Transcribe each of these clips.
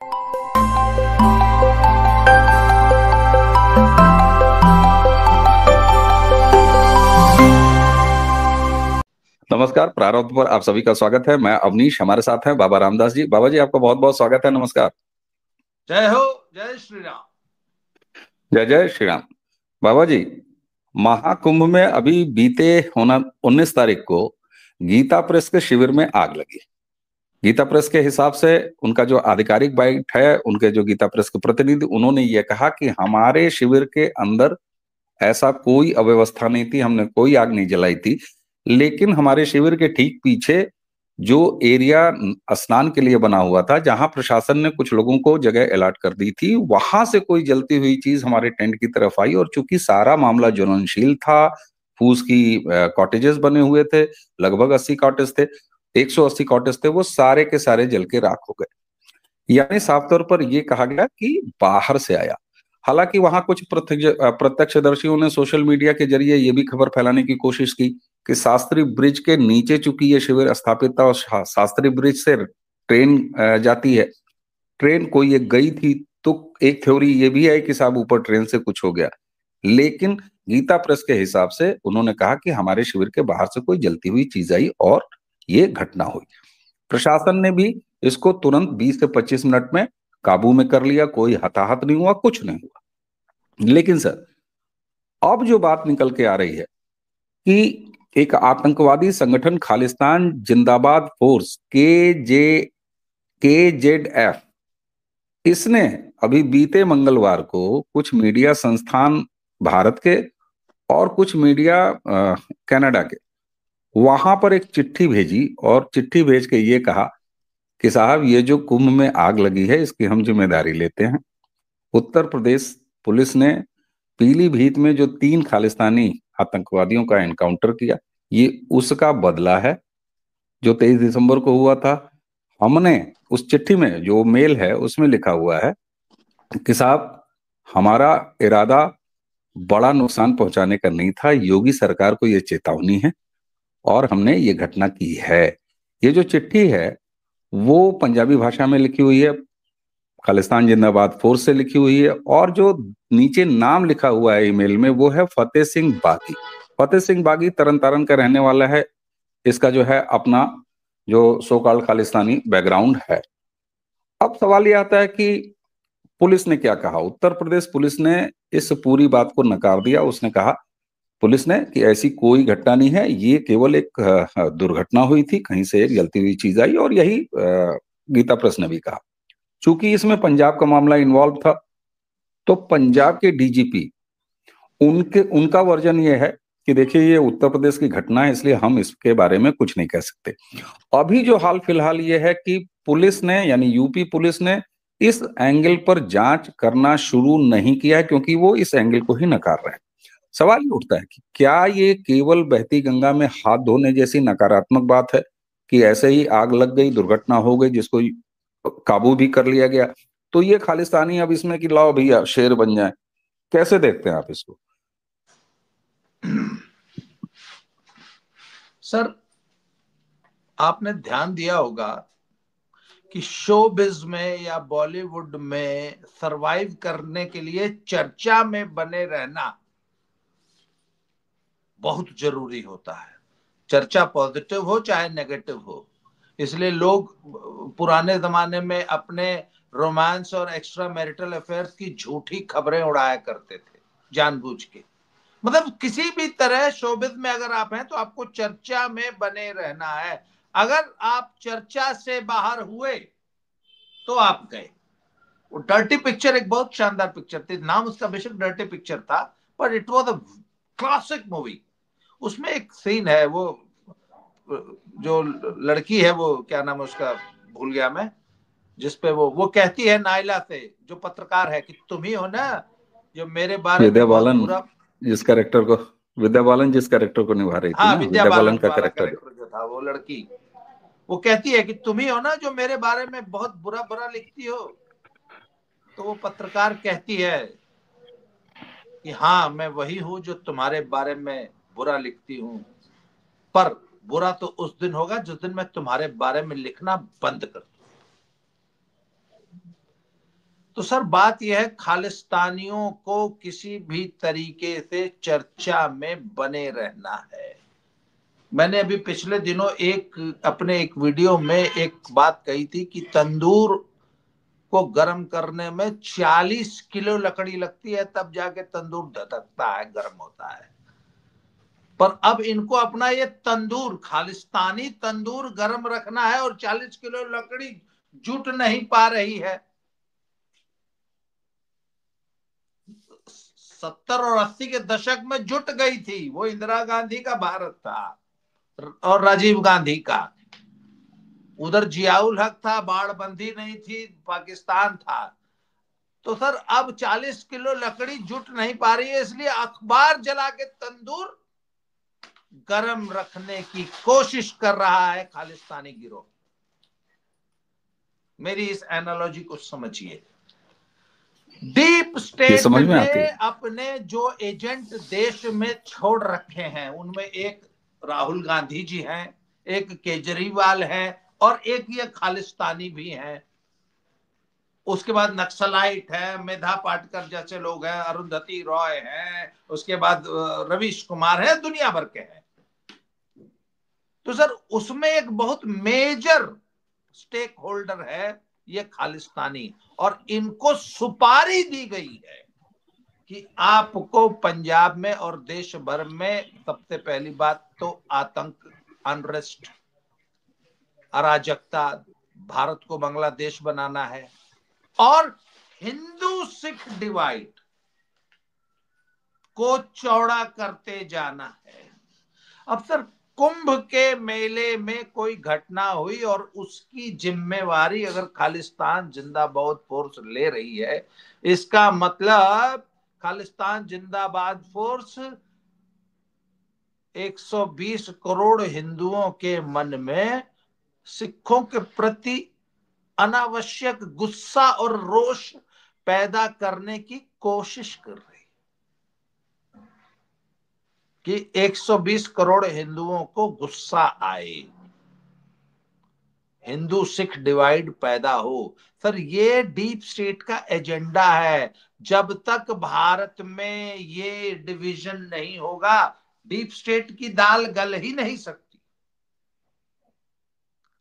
नमस्कार। प्रारंभ पर आप सभी का स्वागत है। मैं अवनीश, हमारे साथ हैं बाबा रामदास जी। बाबा जी, आपका बहुत बहुत स्वागत है। नमस्कार। जय हो, जय श्री राम। जय जय श्री राम। बाबा जी, महाकुंभ में अभी बीते होना 19 तारीख को गीता प्रेस के शिविर में आग लगी। गीता प्रेस के हिसाब से उनका जो आधिकारिक बाइट है, उनके जो गीता प्रेस के प्रतिनिधि, उन्होंने ये कहा कि हमारे शिविर के अंदर ऐसा कोई अव्यवस्था नहीं थी, हमने कोई आग नहीं जलाई थी। लेकिन हमारे शिविर के ठीक पीछे जो एरिया स्नान के लिए बना हुआ था, जहां प्रशासन ने कुछ लोगों को जगह अलॉट कर दी थी, वहां से कोई जलती हुई चीज हमारे टेंट की तरफ आई। और चूंकि सारा मामला ज्वलनशील था, फूस की कॉटेजेस बने हुए थे, लगभग 80 कॉटेज थे, 180 कॉटेज थे, वो सारे के सारे जल के राख हो गए। यानी साफ तौर पर यह कहा गया कि बाहर से आया। हालांकि वहां कुछ प्रत्यक्षदर्शियों ने सोशल मीडिया के जरिए यह भी खबर फैलाने की कोशिश की कि शास्त्री ब्रिज के नीचे चूंकि ये शिविर स्थापित था और शास्त्री ब्रिज से ट्रेन जाती है, ट्रेन कोई एक गई थी, तो एक थ्योरी ये भी है कि साहब ऊपर ट्रेन से कुछ हो गया। लेकिन गीता प्रेस के हिसाब से उन्होंने कहा कि हमारे शिविर के बाहर से कोई जलती हुई चीज आई और ये घटना हुई। प्रशासन ने भी इसको तुरंत 20 से 25 मिनट में काबू में कर लिया, कोई हताहत नहीं हुआ, कुछ नहीं हुआ। लेकिन सर, अब जो बात निकल के आ रही है कि एक आतंकवादी संगठन खालिस्तान जिंदाबाद फोर्स KJF, इसने अभी बीते मंगलवार को कुछ मीडिया संस्थान भारत के और कुछ मीडिया कनाडा के, वहां पर एक चिट्ठी भेजी और चिट्ठी भेज के ये कहा कि साहब ये जो कुंभ में आग लगी है इसकी हम जिम्मेदारी लेते हैं। उत्तर प्रदेश पुलिस ने पीलीभीत में जो 3 खालिस्तानी आतंकवादियों का एनकाउंटर किया, ये उसका बदला है जो 23 दिसंबर को हुआ था। हमने उस चिट्ठी में जो मेल है उसमें लिखा हुआ है कि साहब हमारा इरादा बड़ा नुकसान पहुंचाने का नहीं था, योगी सरकार को यह चेतावनी है और हमने ये घटना की है। ये जो चिट्ठी है वो पंजाबी भाषा में लिखी हुई है, खालिस्तान जिंदाबाद फोर्स से लिखी हुई है, और जो नीचे नाम लिखा हुआ है ईमेल में वो है फतेह सिंह बागी। फतेह सिंह बागी तरन तारण का रहने वाला है। इसका जो है अपना जो सो कॉल्ड खालिस्तानी बैकग्राउंड है। अब सवाल ये आता है कि पुलिस ने क्या कहा। उत्तर प्रदेश पुलिस ने इस पूरी बात को नकार दिया। उसने कहा, पुलिस ने, कि ऐसी कोई घटना नहीं है, ये केवल एक दुर्घटना हुई थी, कहीं से एक जलती हुई चीज आई। और यही गीता प्रेस ने भी कहा। चूंकि इसमें पंजाब का मामला इन्वॉल्व था, तो पंजाब के डीजीपी, उनका वर्जन ये है कि देखिए ये उत्तर प्रदेश की घटना है, इसलिए हम इसके बारे में कुछ नहीं कह सकते। अभी जो हाल फिलहाल ये है कि पुलिस ने, यानी यूपी पुलिस ने, इस एंगल पर जांच करना शुरू नहीं किया है, क्योंकि वो इस एंगल को ही नकार रहे हैं। सवाल ये उठता है कि क्या ये केवल बहती गंगा में हाथ धोने जैसी नकारात्मक बात है कि ऐसे ही आग लग गई, दुर्घटना हो गई, जिसको काबू भी कर लिया गया, तो ये खालिस्तानी अब इसमें कि लाओ भैया शेर बन जाए। कैसे देखते हैं आप इसको? सर, आपने ध्यान दिया होगा कि शोबिज में या बॉलीवुड में सरवाइव करने के लिए चर्चा में बने रहना बहुत जरूरी होता है। चर्चा पॉजिटिव हो चाहे नेगेटिव हो। इसलिए लोग पुराने जमाने में अपने रोमांस और एक्स्ट्रा मैरिटल अफेयर्स की झूठी खबरें उड़ाया करते थे जानबूझ के। मतलब किसी भी तरह शोबिज में अगर आप हैं तो आपको चर्चा में बने रहना है। अगर आप चर्चा से बाहर हुए तो आप गए। वो डर्टी पिक्चर एक बहुत शानदार पिक्चर थी, नाम उसका बेशक डर्टी पिक्चर था, पर it was a classic movie. उसमें एक सीन है, वो जो लड़की है, वो क्या नाम है उसका, भूल गया मैं, जिसपे वो कहती है नायला से, जो पत्रकार है, कि तुम ही हो ना जो मेरे बारे विद्या में बहुत बालन बुरा। जिस कैरेक्टर को विद्या बालन जिस कैरेक्टर को निभा रही थी हाँ, ना, विद्या विद्या बालन बालन का वाला कैरेक्टर जो। कैरेक्टर जो था, वो लड़की वो कहती है कि तुम ही हो ना जो मेरे बारे में बहुत बुरा बुरा लिखती हो। तो वो पत्रकार कहती है कि हाँ, मैं वही हूं जो तुम्हारे बारे में बुरा लिखती हूँ, पर बुरा तो उस दिन होगा जिस दिन मैं तुम्हारे बारे में लिखना बंद कर दूं। तो सर बात यह है, खालिस्तानियों को किसी भी तरीके से चर्चा में बने रहना है। मैंने अभी पिछले दिनों अपने एक वीडियो में एक बात कही थी कि तंदूर को गर्म करने में 40 किलो लकड़ी लगती है, तब जाके तंदूर धधकता है, गर्म होता है। पर अब इनको अपना ये तंदूर, खालिस्तानी तंदूर गर्म रखना है और 40 किलो लकड़ी जुट नहीं पा रही है। 70 और 80 के दशक में जुट गई थी, वो इंदिरा गांधी का भारत था और राजीव गांधी का। उधर जियाउल हक था, बाड़बंदी नहीं थी, पाकिस्तान था। तो सर अब 40 किलो लकड़ी जुट नहीं पा रही है, इसलिए अखबार जला के तंदूर गर्म रखने की कोशिश कर रहा है खालिस्तानी गिरोह। मेरी इस एनालॉजी को समझिए। डीप ये स्टेट समझ में ने आती है। अपने जो एजेंट देश में छोड़ रखे हैं, उनमें एक राहुल गांधी जी हैं, एक केजरीवाल है और एक ये खालिस्तानी भी हैं। उसके बाद नक्सलाइट है, मेधा पाटकर जैसे लोग हैं, अरुंधति रॉय हैं, उसके बाद रवीश कुमार है, दुनिया भर के हैं। तो सर उसमें एक बहुत मेजर स्टेक होल्डर है ये खालिस्तानी, और इनको सुपारी दी गई है कि आपको पंजाब में और देश भर में सबसे पहली बात तो आतंक, अनरेस्ट, अराजकता, भारत को बांग्लादेश बनाना है और हिंदू सिख डिवाइड को चौड़ा करते जाना है। अब सर कुंभ के मेले में कोई घटना हुई और उसकी जिम्मेवारी अगर खालिस्तान जिंदाबाद फोर्स ले रही है, इसका मतलब खालिस्तान जिंदाबाद फोर्स 120 करोड़ हिंदुओं के मन में सिखों के प्रति अनावश्यक गुस्सा और रोष पैदा करने की कोशिश कर रही कि 120 करोड़ हिंदुओं को गुस्सा आए, हिंदू सिख डिवाइड पैदा हो। सर ये डीप स्टेट का एजेंडा है। जब तक भारत में ये डिवीजन नहीं होगा, डीप स्टेट की दाल गल ही नहीं सकती।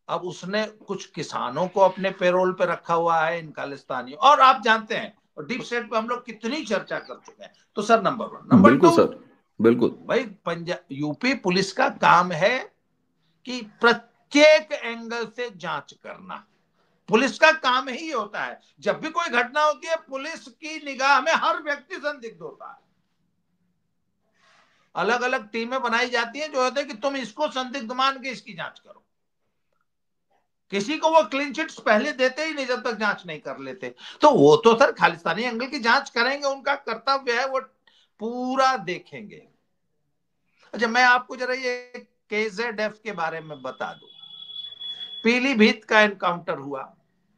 अब उसने कुछ किसानों को अपने पेरोल पे रखा हुआ है इन खालिस्तानियों, और आप जानते हैं और डीप स्टेट पे हम लोग कितनी चर्चा कर चुके हैं। तो सर नंबर 1, नंबर बिल्कुल 2, सर, बिल्कुल। भाई पंजाब यूपी पुलिस का काम है कि प्रत्येक एंगल से जांच करना। पुलिस का काम ही होता है। जब भी कोई घटना होती है, पुलिस की निगाह में हर व्यक्ति संदिग्ध होता है। अलग अलग टीमें बनाई जाती हैं जो होते हैं कि तुम इसको संदिग्ध मान के इसकी जांच करो। किसी को वो क्लीन चिट्स पहले देते ही नहीं जब तक जांच नहीं कर लेते। तो वो तो सर खालिस्तानी एंगल की जांच करेंगे, उनका कर्तव्य है, वो पूरा देखेंगे। अच्छा मैं आपको जरा ये KZF के बारे में बता दूं। पीलीभीत का एनकाउंटर हुआ।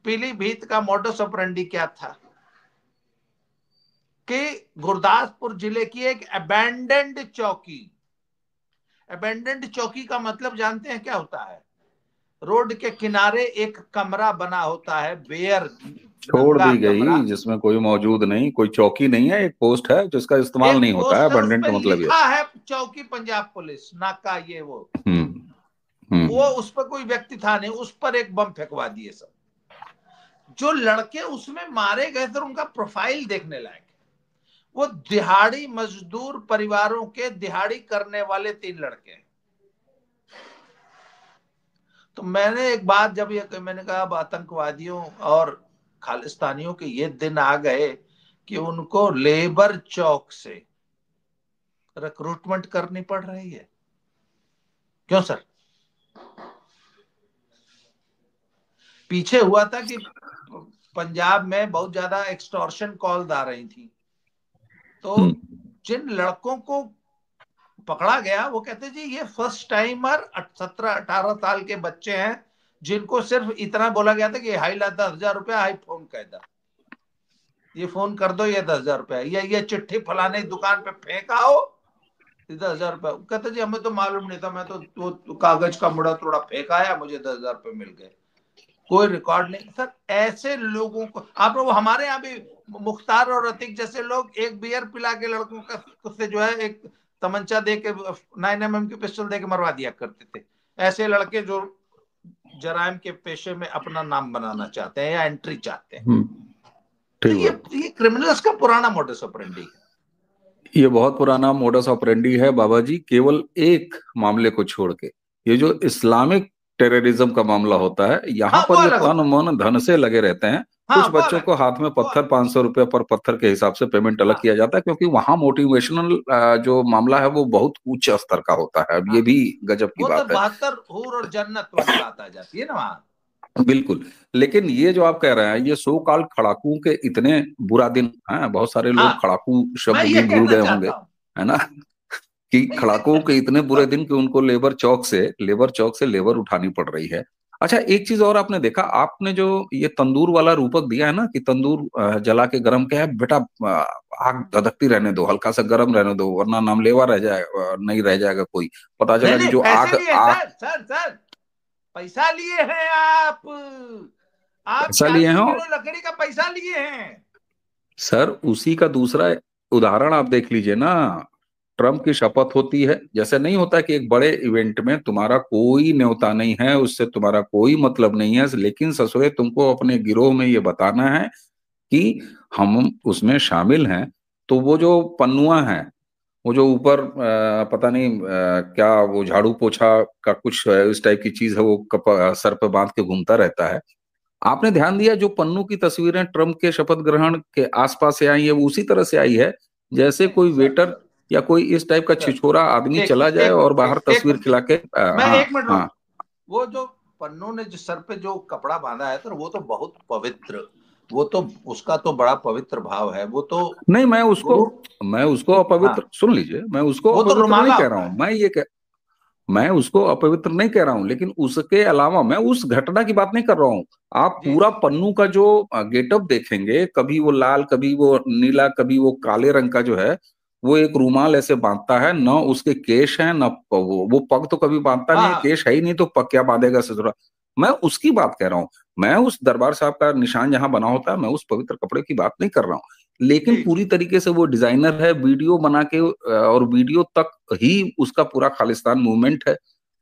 पीलीभीत का मोडस ऑपरेंडी क्या था कि गुरदासपुर जिले की एक अबैंडन्ड चौकी, अबैंडन्ड चौकी का मतलब जानते हैं क्या होता है? रोड के किनारे एक कमरा बना होता है, बेयर छोड़ नंगा दी कमरा। गई, जिसमें कोई मौजूद नहीं, कोई चौकी नहीं है, एक पोस्ट है जिसका इस्तेमाल एक नहीं होता है। पोस्टर उस अबंडेंट पर का मतलब ये। लिखा है चौकी पंजाब पुलिस नाका, ये हम्म। वो हम्म। उस पर कोई व्यक्ति था नहीं, उस पर एक बम फेंकवा दिए सब। जो लड़के उसमें मारे गए थे उनका प्रोफाइल देखने लायक है। वो दिहाड़ी मजदूर परिवारों के दिहाड़ी करने वाले 3 लड़के हैं। तो मैंने एक बात जब ये मैंने कहा, अब आतंकवादियों और खालिस्तानियों के ये दिन आ गए कि उनको लेबर चौक से रिक्रूटमेंट करनी पड़ रही है। क्यों सर? पीछे हुआ था कि पंजाब में बहुत ज्यादा एक्सटॉर्शन कॉल्स आ रही थी, तो हम्म। जिन लड़कों को पकड़ा गया वो कहते जी ये फर्स्ट टाइमर 17-18 साल के बच्चे हैं, जिनको सिर्फ इतना बोला गया था कि हाई ला 10,000 रुपया, हाई फोन कह दो, ये फोन कर दो, ये 10,000 रुपया, या ये चिट्ठी फलाने दुकान पे फेंक आओ, 10,000 रुपया। कहते जी हमें तो मालूम नहीं था, मैं तो कागज का मुड़ा थोड़ा फेंक आया, मुझे 10,000 रुपये मिल गए। कोई रिकॉर्ड नहीं सर। ऐसे लोगों को आप लोग, हमारे यहाँ भी मुख्तार और अतीक जैसे लोग एक बियर पिला के लड़कों का से जो है एक तमंचा दे के 9mm की पिस्टल दे के मरवा दिया करते थे। ऐसे लड़के जो जराइम के पेशे में अपना नाम बनाना चाहते हैं या एंट्री चाहते हैं। तो ठीक बात। ये क्रिमिनल्स का पुराना मोडस ऑपरेंडी है। ये बहुत पुराना मोडस ऑपरेंडी है बाबा जी, केवल एक मामले को छोड़ के। ये जो इस्लामिक टेररिज्म का मामला होता है, यहाँ हाँ वो पर ये अलग तन होता है। मन धन से लगे रहते हैं। हाँ कुछ वो बच्चों अलग को है। हाथ में वो पत्थर, 500 रुपये पर पत्थर के हिसाब से पेमेंट अलग हाँ किया जाता है, क्योंकि वहां मोटिवेशनल जो मामला है वो बहुत उच्च स्तर का होता है। अब हाँ। ये भी गजब की वो तो बात है। 72 हूर और जन्नत वाली बात आ जाती है ना वहां। बिल्कुल। लेकिन ये जो आप कह रहे हैं, ये सो कॉल्ड खड़ाकुओं के इतने बुरा दिन हैं, बहुत सारे लोग हाँ खड़ाकू मैं शब्द भी ये भूल कहना गए होंगे, चाहता हूँ। है ना? कि मैं ये खड़ाकुओं के इतने बुरे दिन कि उनको लेबर चौक से लेबर उठानी पड़ रही है। अच्छा, एक चीज और आपने देखा, आपने जो ये तंदूर वाला रूपक दिया है ना, कि तंदूर जला के गरम, क्या है बेटा, आग धधकती रहने दो, हल्का सा गरम रहने दो, वरना नाम लेवा रह जाए, नहीं रह जाएगा कोई। पता नहीं चला कि नहीं, जो पैसे आग लिए आग सर सर सर। पैसा लिए हैं आप पैसा लिए 40 हैं। किलो लकड़ी का पैसा लिए हैं। सर उसी का दूसरा उदाहरण आप देख लीजिए ना। ट्रम्प की शपथ होती है, जैसे नहीं होता कि एक बड़े इवेंट में तुम्हारा कोई न्योता नहीं है, उससे तुम्हारा कोई मतलब नहीं है, लेकिन ससुरे तुमको अपने गिरोह में ये बताना है कि हम उसमें शामिल हैं। तो वो जो पन्नुआ है, वो जो ऊपर पता नहीं क्या, वो झाड़ू पोछा का कुछ इस टाइप की चीज है, वो सर पे बांध के घूमता रहता है। आपने ध्यान दिया जो पन्नू की तस्वीरें ट्रम्प के शपथ ग्रहण के आसपास से आई है, वो उसी तरह से आई है जैसे नहीं कोई सर वेटर सर या कोई इस टाइप का सर छिछोरा आदमी चला देखिए जाए एक और मिनट बाहर एक तस्वीर मिनट खिला के मैं हाँ। 1 मिनट हाँ। रुक। वो जो पन्नू ने जिस सर पे जो कपड़ा बांधा है सर वो तो बहुत पवित्र, वो तो उसका तो बड़ा पवित्र भाव है। वो तो नहीं, गुरु। मैं उसको हाँ अपवित्र, सुन लीजिए, मैं उसको वो तो अपवित्र नहीं रुमाला कह रहा होता हूं, है। मैं उसको अपवित्र नहीं कह रहा हूं, लेकिन उसके अलावा मैं उस घटना की बात नहीं कर रहा हूं। आप जी पूरा जी। पन्नू का जो गेटअप देखेंगे, कभी वो लाल, कभी वो नीला, कभी वो काले रंग का जो है, वो एक रूमाल ऐसे बांधता है, न उसके केश है, न वो पग तो कभी बांधता नहीं हाँ है, हाँ केश है ही नहीं, तो पग क्या बांधेगा ससुरा। मैं उसकी बात कह रहा हूँ। मैं उस दरबार साहब का निशान जहां बना होता है, मैं उस पवित्र कपड़े की बात नहीं कर रहा हूँ। लेकिन जी पूरी जी। तरीके से वो डिजाइनर है, वीडियो बना के और वीडियो तक ही उसका पूरा खालिस्तान मूवमेंट है।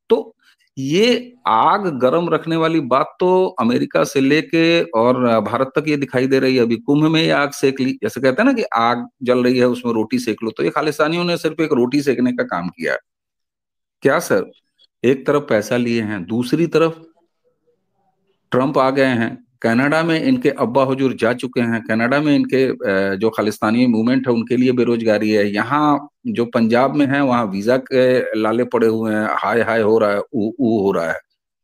तो ये आग गर्म रखने वाली बात तो अमेरिका से लेके और भारत तक ये दिखाई दे रही है। अभी कुंभ में ये आग सेक ली, जैसे कहते हैं ना कि आग जल रही है उसमें रोटी सेक लो, तो ये खालिस्तानियों ने सिर्फ एक रोटी सेकने का काम किया है। क्या सर, एक तरफ पैसा लिए हैं, दूसरी तरफ ट्रंप आ गए हैं। कनाडा में इनके अब्बा हुजूर जा चुके हैं, कनाडा में इनके जो खालिस्तानी मूवमेंट है उनके लिए बेरोजगारी है। यहाँ जो पंजाब में है वहाँ वीजा के लाले पड़े हुए हैं, हाय हाय हो रहा है, ऊ हो रहा है।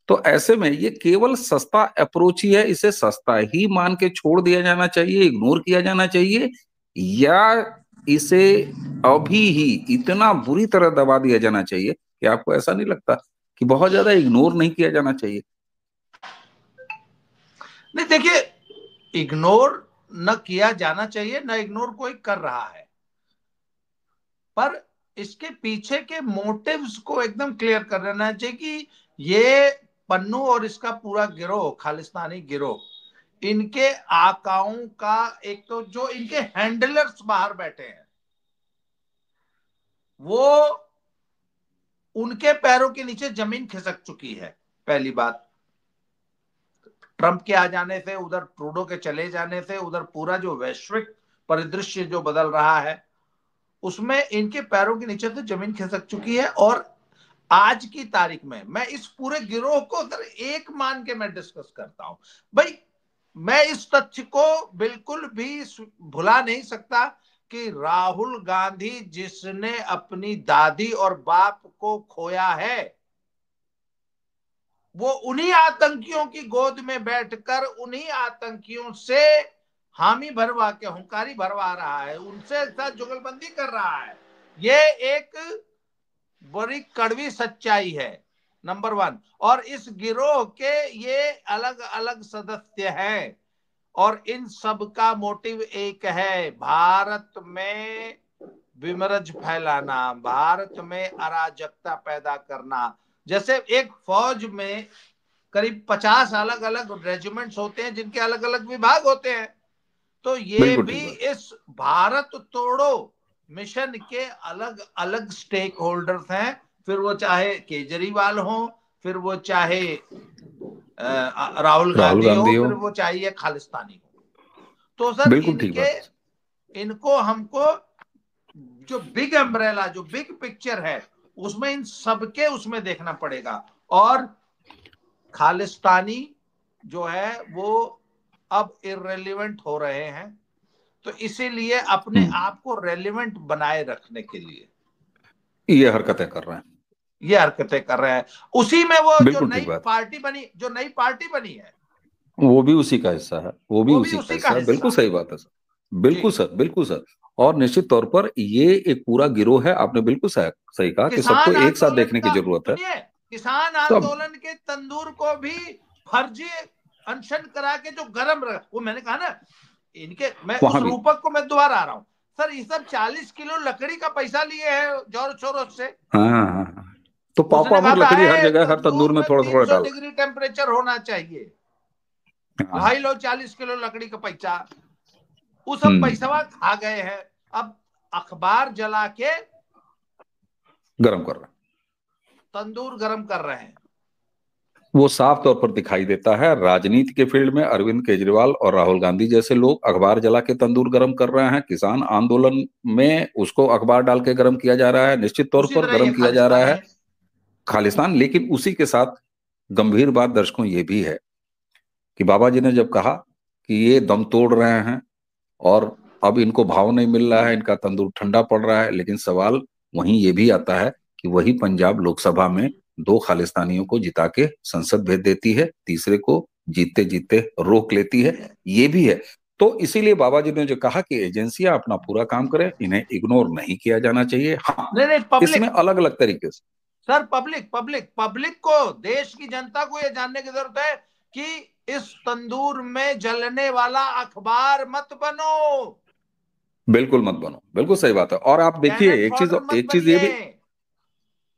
तो ऐसे में ये केवल सस्ता अप्रोच ही है, इसे सस्ता ही मान के छोड़ दिया जाना चाहिए, इग्नोर किया जाना चाहिए, या इसे अभी ही इतना बुरी तरह दबा दिया जाना चाहिए कि आपको ऐसा नहीं लगता कि बहुत ज्यादा इग्नोर नहीं किया जाना चाहिए? नहीं देखिए, इग्नोर न किया जाना चाहिए, न इग्नोर कोई कर रहा है, पर इसके पीछे के मोटिव्स को एकदम क्लियर कर लेना चाहिए कि ये पन्नू और इसका पूरा गिरोह, खालिस्तानी गिरोह, इनके आकाओं का, एक तो जो इनके हैंडलर्स बाहर बैठे हैं वो उनके पैरों के नीचे जमीन खिसक चुकी है। पहली बात, ट्रंप के आ जाने से, उधर ट्रूडो के चले जाने से, उधर पूरा जो वैश्विक परिदृश्य जो बदल रहा है उसमें इनके पैरों के नीचे से जमीन खिसक चुकी है। और आज की तारीख में मैं इस पूरे गिरोह को सर एक मान के मैं डिस्कस करता हूं भाई। मैं इस तथ्य को बिल्कुल भी भुला नहीं सकता कि राहुल गांधी जिसने अपनी दादी और बाप को खोया है, वो उन्हीं आतंकियों की गोद में बैठकर उन्हीं आतंकियों से हामी भरवा के, हुंकारी भरवा रहा है, उनसे साथ जुगलबंदी कर रहा है। ये एक बड़ी कड़वी सच्चाई है, नंबर 1। और इस गिरोह के ये अलग अलग सदस्य हैं और इन सब का मोटिव एक है, भारत में विमरज फैलाना, भारत में अराजकता पैदा करना। जैसे एक फौज में करीब 50 अलग अलग रेजिमेंट्स होते हैं जिनके अलग अलग विभाग होते हैं। तो ये बिल्कुल भी ठीक बात। इस भारत तोड़ो मिशन के अलग अलग स्टेक होल्डर्स हैं, फिर वो चाहे केजरीवाल हो, फिर वो चाहे राहुल राहुल गांधी हो, गांधी हो। फिर वो चाहिए खालिस्तानी हो। तो सर बिल्कुल ठीक इनके, बात है। इनको हमको जो बिग अम्ब्रेला, जो बिग पिक्चर है, उसमें इन सबके उसमें देखना पड़ेगा। और खालिस्तानी जो है वो अब इररिलेवेंट हो रहे हैं, तो इसीलिए अपने आप को रेलिवेंट बनाए रखने के लिए ये हरकतें कर रहे हैं। ये हरकतें कर रहे हैं। उसी में वो जो बिल्कुल नई ठीक बात। पार्टी बनी, जो नई पार्टी बनी है, वो भी उसी का हिस्सा है, वो भी वो भी उसी का उसी का हिस्सा है। हिस्सा बिल्कुल है। सही बात है सर। जी। बिल्कुल सर, बिल्कुल सर। और निश्चित तौर पर ये एक पूरा गिरोह है। आपने बिल्कुल सही सही कहा कि सबको किसान एक साथ आंदोलन देखने की का, जरूरत है। सुनिए, किसान सब आंदोलन के तंदूर को भी फर्जी अनशन करा के जो गर्म रहा, वो मैंने कहा ना, इनके, मैं उस वहां भी। रूपक को मैं दोबारा आ रहा हूं सर, ये सब 40 किलो लकड़ी का पैसा लिए हैं जोर शोरों से। हाँ हाँ हाँ। तो उसने पापा कहा अमर था लकड़ी हर है जगह हर तंदूर तंदूर में में थोड़ा थोड़ा 300 डाल डिग्री टेम्परेचर होना चाहिए, रहे हैं। भाई हाँ। लो 40 किलो लकड़ी का पैसा, वो सब हम्म। पैसा खा गए हैं। अब अखबार जला के गर्म कर रहे हैं। तंदूर गर्म कर रहे हैं। वो साफ तौर पर दिखाई देता है। राजनीति के फील्ड में अरविंद केजरीवाल और राहुल गांधी जैसे लोग अखबार जला के तंदूर गर्म कर रहे हैं। किसान आंदोलन में उसको अखबार डाल के गर्म किया जा रहा है, निश्चित तौर उसी पर तरह गर्म ये किया जा रहा खालिस्तानी है। है। खालिस्तान। लेकिन उसी के साथ गंभीर बात दर्शकों ये भी है कि बाबा जी ने जब कहा कि ये दम तोड़ रहे हैं और अब इनको भाव नहीं मिल रहा है, इनका तंदूर ठंडा पड़ रहा है, लेकिन सवाल वहीं ये भी आता है कि वही पंजाब लोकसभा में दो खालिस्तानियों को जिता के संसद भेज देती है, तीसरे को जीतते जीतते रोक लेती है। ये भी है। तो इसीलिए बाबा जी ने जो कहा कि एजेंसियां अपना पूरा काम करें, इन्हें इग्नोर नहीं किया जाना चाहिए। हाँ, नहीं नहीं, इसमें पब्लिक, अलग अलग तरीके से। सर पब्लिक पब्लिक पब्लिक को, देश की जनता को यह जानने की जरूरत है कि इस तंदूर में जलने वाला अखबार मत बनो, बिल्कुल मत बनो, बिल्कुल सही बात है। और आप देखिए कैनन फॉडर मत एक चीज ये बनिए। भी।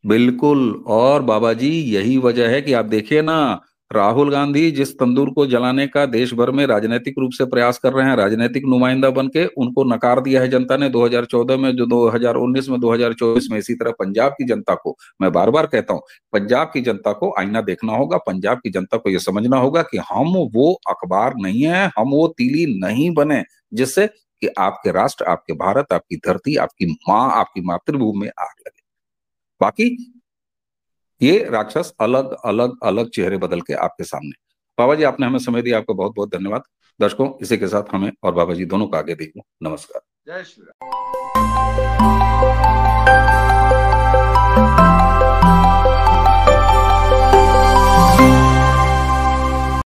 बिल्कुल। और बाबा जी यही वजह है कि आप देखिए ना, राहुल गांधी जिस तंदूर को जलाने का देश भर में राजनीतिक रूप से प्रयास कर रहे हैं, राजनीतिक नुमाइंदा बन के, उनको नकार दिया है जनता ने 2014 में, जो 2019 में, 2024 में। इसी तरह पंजाब की जनता को मैं बार बार कहता हूं, पंजाब की जनता को आईना देखना होगा। पंजाब की जनता को यह समझना होगा कि हम वो अखबार नहीं है, हम वो तीली नहीं बने जिससे कि आपके राष्ट्र, आपके भारत, आपकी धरती, आपकी माँ, आपकी मातृभूमि में आग लगे। बाकी ये राक्षस अलग अलग अलग चेहरे बदल के आपके सामने। बाबा जी आपने हमें समय दिया, आपका बहुत बहुत धन्यवाद। दर्शकों, इसी के साथ हमें और बाबा जी दोनों को आगे देखो। नमस्कार। जय श्री राम।